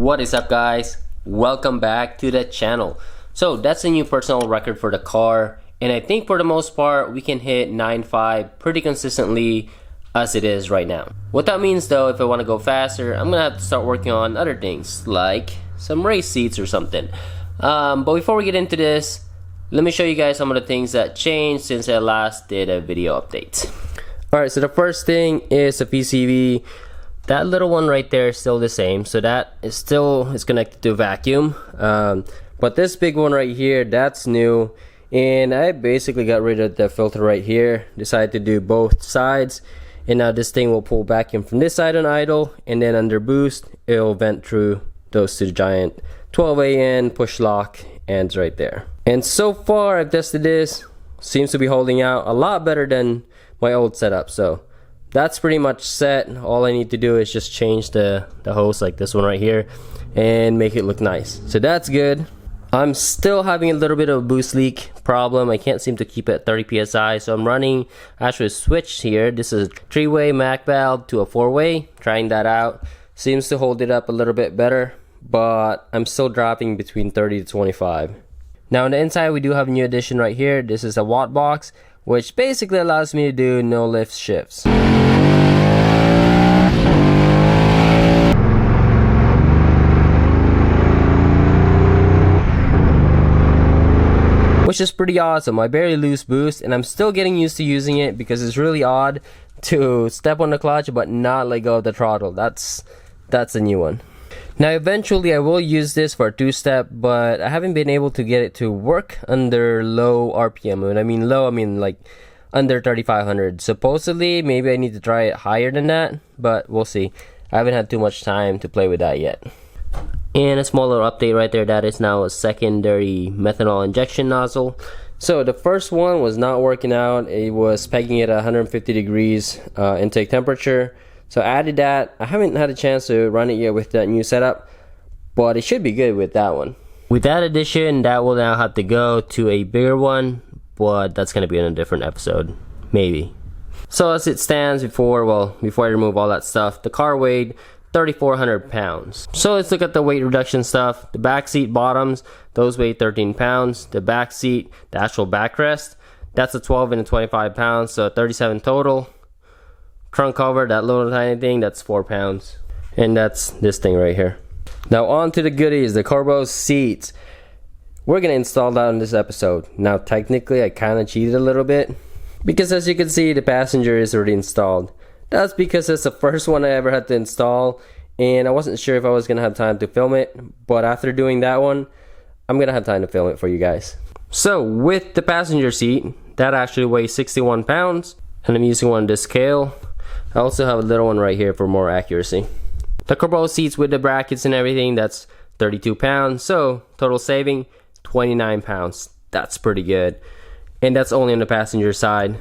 What is up, guys? Welcome back to the channel. So that's a new personal record for the car, and I think for the most part we can hit 9.5 pretty consistently as it is right now. What that means though, if I want to go faster, I'm gonna have to start working on other things like some race seats or something. But before we get into this, let me show you guys some of the things that changed since I last did a video update. Alright, so the first thing is a PCV. That little one right there is still the same, so that is connected to vacuum. But this big one right here, that's new, and I basically got rid of the filter right here. Decided to do both sides, and now this thing will pull vacuum from this side on idle, and then under boost it'll vent through those two giant 12AN push lock ends right there. And so far I've tested this, seems to be holding out a lot better than my old setup. So that's pretty much set. All I need to do is just change the hose like this one right here and make it look nice. So that's good. I'm still having a little bit of a boost leak problem. I can't seem to keep it at 30 psi, so I'm running actually a switch here. This is a 3-way Mac valve to a 4-way. Trying that out. Seems to hold it up a little bit better, but I'm still dropping between 30 to 25. Now on the inside we do have a new addition right here. This is a watt box, which basically allows me to do no lift shifts. Which is pretty awesome. I barely lose boost, and I'm still getting used to using it because it's really odd to step on the clutch but not let go of the throttle. That's a new one. Now eventually I will use this for a two-step, but I haven't been able to get it to work under low RPM. When I mean low, I mean like under 3500. Supposedly maybe I need to try it higher than that, but we'll see. I haven't had too much time to play with that yet. And a small little update right there, that is now a secondary methanol injection nozzle. So the first one was not working out. It was pegging it at 150 degrees intake temperature. So I added that. I haven't had a chance to run it yet with that new setup, but it should be good with that one. With that addition, that will now have to go to a bigger one, but that's going to be in a different episode, maybe. So as it stands before I remove all that stuff, the car weighed 3,400 pounds. So let's look at the weight reduction stuff. The back seat bottoms, those weigh 13 pounds. The back seat, the actual backrest, that's a 12 and a 25 pounds, so 37 total. Trunk cover, that little tiny thing, that's 4 pounds. And that's this thing right here. Now on to the goodies, the Corbeau seats. We're gonna install that in this episode. Now technically I kinda cheated a little bit, because as you can see the passenger is already installed. That's because it's the first one I ever had to install, and I wasn't sure if I was gonna have time to film it, but after doing that one, I'm gonna have time to film it for you guys. So with the passenger seat, that actually weighs 61 pounds, and I'm using one on this scale. I also have a little one right here for more accuracy. The Corbeau seats with the brackets and everything, that's 32 pounds, so total saving 29 pounds. That's pretty good, and that's only on the passenger side.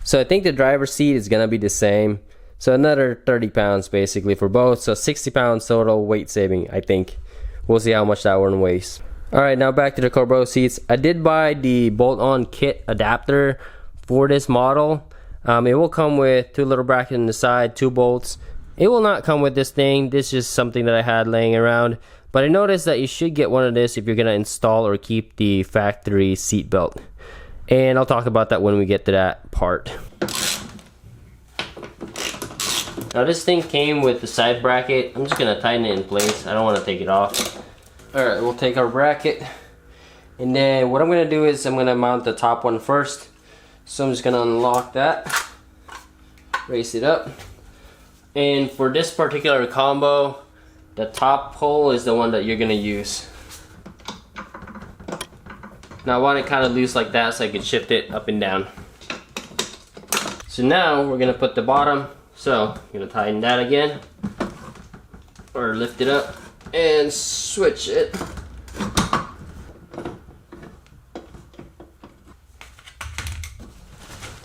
So I think the driver's seat is gonna be the same, so another 30 pounds basically for both, so 60 pounds total weight saving, I think. We'll see how much that one weighs. Alright, now back to the Corbeau seats. I did buy the bolt-on kit adapter for this model. It will come with 2 little brackets on the side, 2 bolts. It will not come with this thing. This is just something that I had laying around, but I noticed that you should get one of this if you're gonna install or keep the factory seat belt. And I'll talk about that when we get to that part. Now this thing came with the side bracket. I'm just gonna tighten it in place. I don't wanna take it off. Alright, we'll take our bracket. And then what I'm gonna do is I'm gonna mount the top one first. So I'm just gonna unlock that. Raise it up. And for this particular combo, the top hole is the one that you're gonna use. Now I want it kind of loose like that so I can shift it up and down. So now we're gonna put the bottom. So I'm gonna tighten that again, or lift it up and switch it.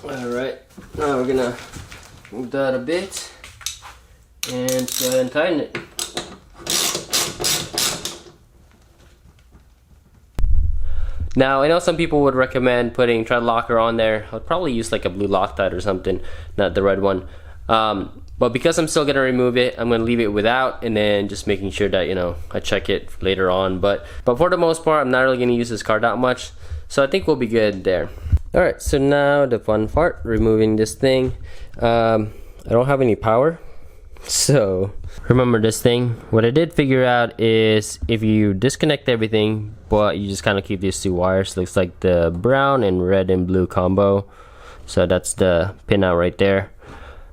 Alright, now we're gonna move that a bit and go ahead and tighten it. Now, I know some people would recommend putting tread locker on there. I'd probably use like a blue Loctite or something, not the red one. But because I'm still gonna remove it, I'm gonna leave it without, and then just making sure that, you know, I check it later on. But for the most part, I'm not really gonna use this car that much, so I think we'll be good there. Alright, so now the fun part, removing this thing. I don't have any power, so remember this thing. What I did figure out is if you disconnect everything, but you just kind of keep these two wires, looks like the brown and red and blue combo. So that's the pin out right there.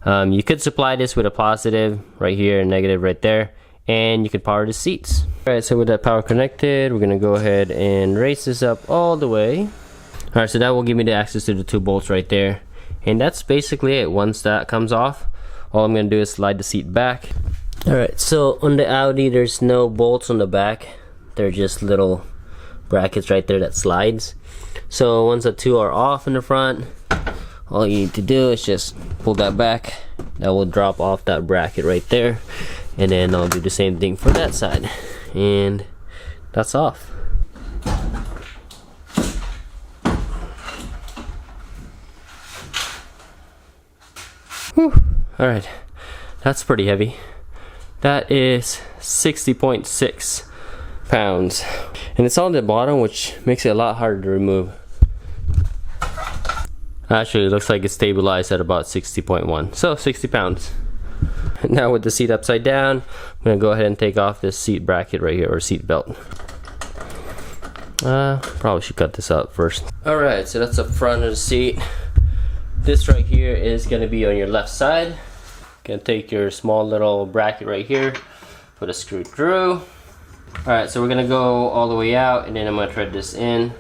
You could supply this with a positive right here and negative right there, and you could power the seats. Alright, so with that power connected, we're gonna go ahead and raise this up all the way. Alright, so that will give me the access to the two bolts right there. And that's basically it. Once that comes off, all I'm gonna do is slide the seat back. Alright, so on the Audi, there's no bolts on the back. They're just little brackets right there that slides. So once the two are off in the front, all you need to do is just pull that back. That will drop off that bracket right there, and then I'll do the same thing for that side, and that's off. Whew. All right, that's pretty heavy. That is 60.6 pounds, and it's on the bottom, which makes it a lot harder to remove. Actually, it looks like it's stabilized at about 60.1, so 60 pounds. Now with the seat upside down, I'm gonna go ahead and take off this seat bracket right here, or seat belt. Probably should cut this out first. Alright, so that's the front of the seat. This right here is gonna be on your left side. Gonna take your small little bracket right here, put a screw through. Alright, so we're gonna go all the way out, and then I'm gonna thread this in.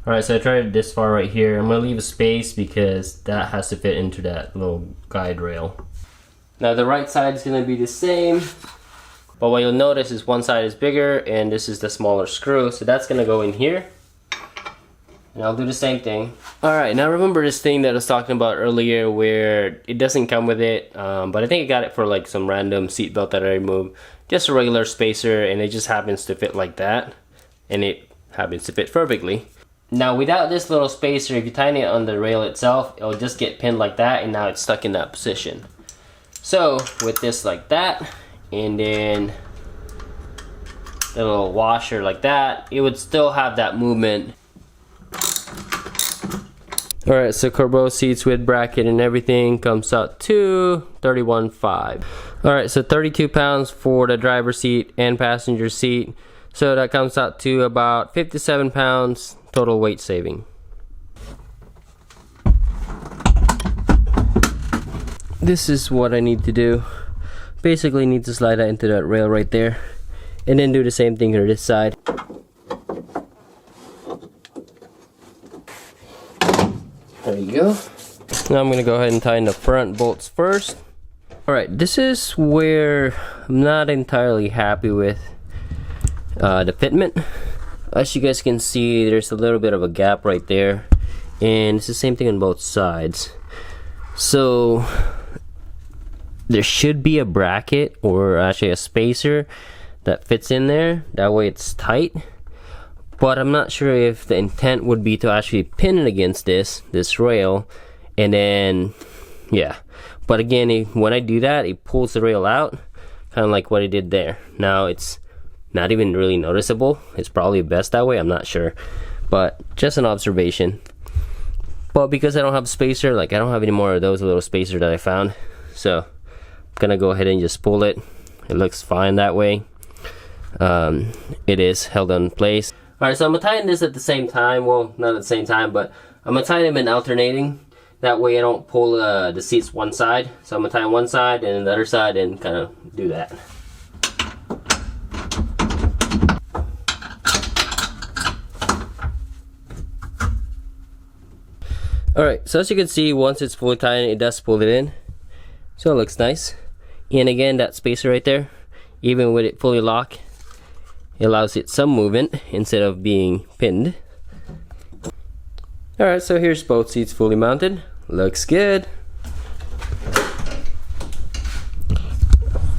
Alright, so I tried this far right here. I'm going to leave a space because that has to fit into that little guide rail. Now the right side is going to be the same, but what you'll notice is one side is bigger and this is the smaller screw, so that's going to go in here. And I'll do the same thing. Alright, now remember this thing that I was talking about earlier where it doesn't come with it, but I think I got it for like some random seat belt that I removed. Just a regular spacer, and it just happens to fit like that, and it happens to fit perfectly. Now without this little spacer, if you tighten it on the rail itself, it'll just get pinned like that, and now it's stuck in that position. So with this like that, and then the little washer like that, it would still have that movement. Alright, so Corbeau seats with bracket and everything comes out to 31.5. Alright, so 32 pounds for the driver's seat and passenger seat. So that comes out to about 57 pounds total weight saving. This is what I need to do. Basically need to slide that into that rail right there, and then do the same thing to this side. There you go. Now I'm gonna go ahead and tighten the front bolts first. Alright, this is where I'm not entirely happy with the fitment. As you guys can see, there's a little bit of a gap right there, and it's the same thing on both sides. So there should be a bracket, or actually a spacer, that fits in there. That way it's tight. But I'm not sure if the intent would be to actually pin it against this rail, and then yeah. But again, when I do that, it pulls the rail out, kind of like what I did there. Now it's not even really noticeable. It's probably best that way, I'm not sure, but just an observation. But because I don't have a spacer, like I don't have any more of those little spacers that I found, so I'm gonna go ahead and just pull it. It looks fine that way. It is held in place. Alright, so I'm gonna tighten this at the same time. Well, not at the same time, but I'm gonna tighten them in alternating. That way I don't pull the seats one side. So I'm gonna tighten one side and then the other side, and kind of do that. Alright, so as you can see, once it's fully tightened, it does pull it in. So it looks nice. And again, that spacer right there, even with it fully locked, it allows it some movement instead of being pinned. Alright, so here's both seats fully mounted. Looks good.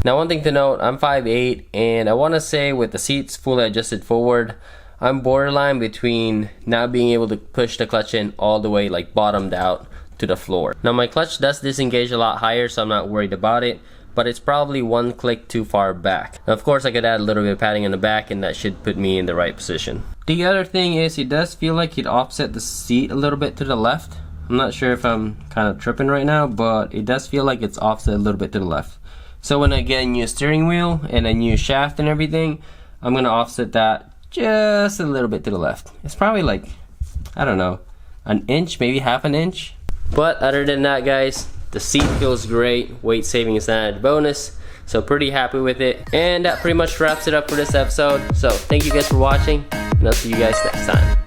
Now one thing to note, I'm 5'8", and I want to say with the seats fully adjusted forward, I'm borderline between not being able to push the clutch in all the way, like bottomed out, to the floor. Now my clutch does disengage a lot higher, so I'm not worried about it, but it's probably one click too far back. Now of course I could add a little bit of padding on the back, and that should put me in the right position. The other thing is, it does feel like it offset the seat a little bit to the left. I'm not sure if I'm kind of tripping right now, but it does feel like it's offset a little bit to the left. So when I get a new steering wheel and a new shaft and everything, I'm gonna offset that just a little bit to the left. It's probably like, I don't know, an inch, maybe half an inch. But other than that, guys, the seat feels great. Weight saving is an added bonus, so pretty happy with it. And that pretty much wraps it up for this episode. So thank you guys for watching, and I'll see you guys next time.